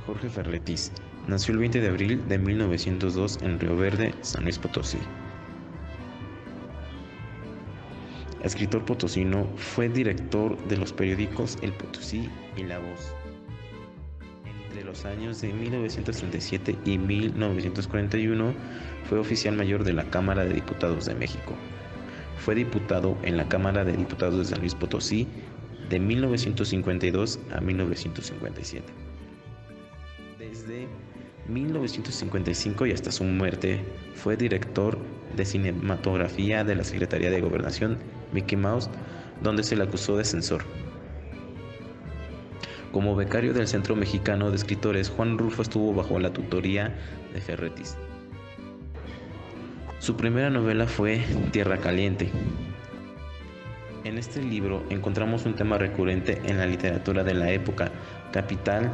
Jorge Ferretis nació el 20 de abril de 1902 en Río Verde, San Luis Potosí. Escritor potosino, fue director de los periódicos El Potosí y La Voz. Entre los años de 1937 y 1941 fue oficial mayor de la Cámara de Diputados de México. Fue diputado en la Cámara de Diputados de San Luis Potosí de 1952 a 1957. Desde 1955 y hasta su muerte fue director de cinematografía de la Secretaría de Gobernación Mickey Mouse, donde se le acusó de censor. Como becario del Centro Mexicano de Escritores, Juan Rulfo estuvo bajo la tutoría de Ferretis. Su primera novela fue Tierra Caliente. En este libro encontramos un tema recurrente en la literatura de la época: capital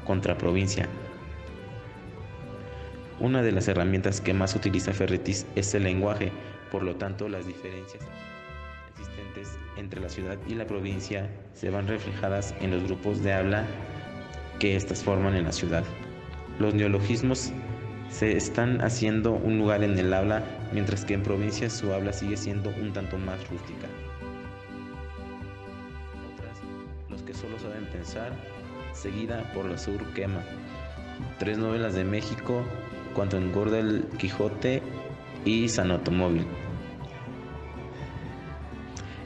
contra provincia. Una de las herramientas que más utiliza Ferretis es el lenguaje, por lo tanto las diferencias existentes entre la ciudad y la provincia se van reflejadas en los grupos de habla que éstas forman en la ciudad. Los neologismos se están haciendo un lugar en el habla, mientras que en provincia su habla sigue siendo un tanto más rústica. Otras, los que solo saben pensar, seguida por la sur quema. 3 novelas de México, Cuanto engorda el Quijote y San Automóvil.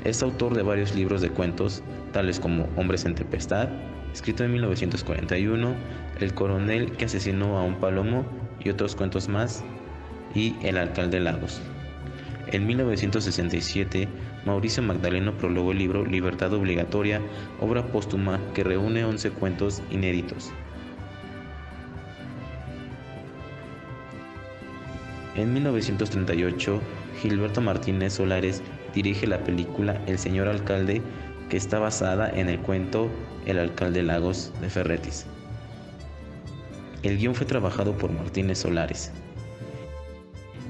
Es autor de varios libros de cuentos, tales como Hombres en Tempestad, escrito en 1941, El coronel que asesinó a un palomo y otros cuentos más, y El alcalde Lagos. En 1967, Mauricio Magdaleno prologó el libro Libertad Obligatoria, obra póstuma que reúne 11 cuentos inéditos. En 1938, Gilberto Martínez Solares dirige la película El señor alcalde, que está basada en el cuento El alcalde Lagos de Ferretis. El guión fue trabajado por Martínez Solares.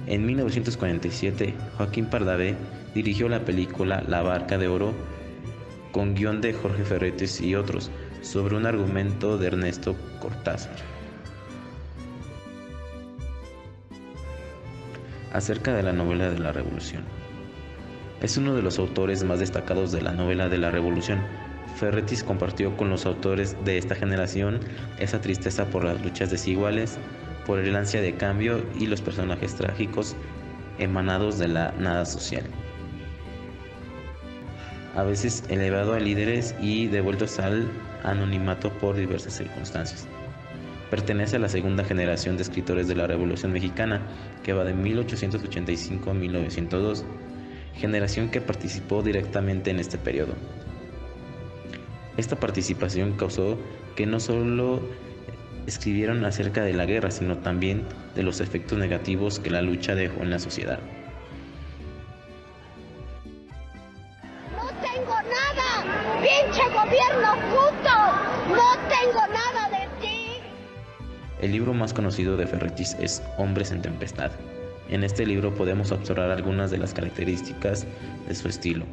En 1947, Joaquín Pardavé dirigió la película La barca de oro, con guión de Jorge Ferretis y otros, sobre un argumento de Ernesto Cortázar. Acerca de la novela de la Revolución. Es uno de los autores más destacados de la novela de la Revolución. Ferretis compartió con los autores de esta generación esa tristeza por las luchas desiguales, por el ansia de cambio y los personajes trágicos emanados de la nada social, a veces elevado a líderes y devueltos al anonimato por diversas circunstancias. Pertenece a la segunda generación de escritores de la Revolución Mexicana, que va de 1885 a 1902, generación que participó directamente en este periodo. Esta participación causó que no solo escribieron acerca de la guerra, sino también de los efectos negativos que la lucha dejó en la sociedad. ¡No tengo nada! ¡Pinche gobierno puto! ¡No tengo nada de ti! El libro más conocido de Ferretis es Hombres en Tempestad. En este libro podemos observar algunas de las características de su estilo.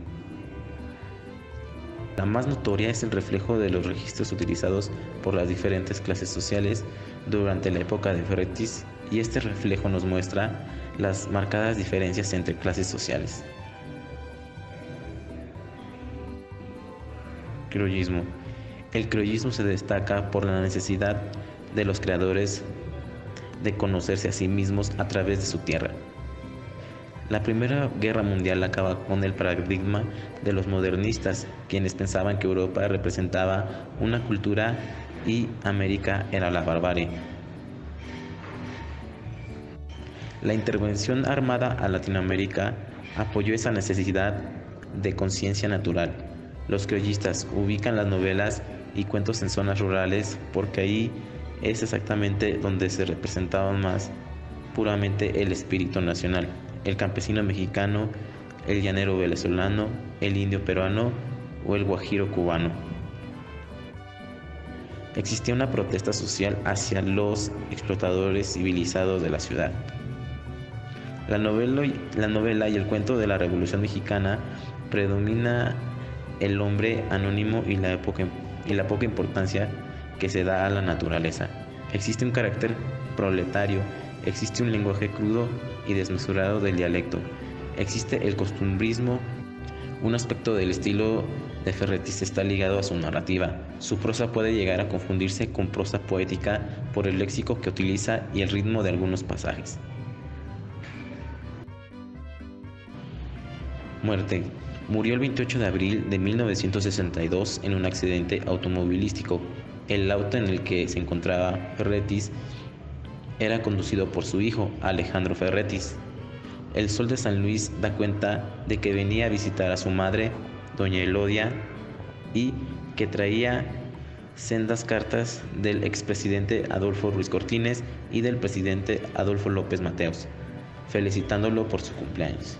La más notoria es el reflejo de los registros utilizados por las diferentes clases sociales durante la época de Ferretis, y este reflejo nos muestra las marcadas diferencias entre clases sociales. Criollismo. El criollismo se destaca por la necesidad de los creadores de conocerse a sí mismos a través de su tierra. La Primera Guerra Mundial acaba con el paradigma de los modernistas, quienes pensaban que Europa representaba una cultura y América era la barbarie. La intervención armada a Latinoamérica apoyó esa necesidad de conciencia natural. Los criollistas ubican las novelas y cuentos en zonas rurales porque ahí es exactamente donde se representaba más puramente el espíritu nacional: el campesino mexicano, el llanero venezolano, el indio peruano o el guajiro cubano. Existía una protesta social hacia los explotadores civilizados de la ciudad. La novela y el cuento de la Revolución Mexicana predomina el hombre anónimo y la poca importancia que se da a la naturaleza. Existe un carácter proletario, existe un lenguaje crudo y desmesurado del dialecto, existe el costumbrismo. Un aspecto del estilo de Ferretis está ligado a su narrativa. Su prosa puede llegar a confundirse con prosa poética por el léxico que utiliza y el ritmo de algunos pasajes. Muerte. Murió el 28 de abril de 1962 en un accidente automovilístico. El auto en el que se encontraba Ferretis era conducido por su hijo, Alejandro Ferretis. El Sol de San Luis da cuenta de que venía a visitar a su madre, doña Elodia, y que traía sendas cartas del expresidente Adolfo Ruiz Cortines y del presidente Adolfo López Mateos, felicitándolo por su cumpleaños.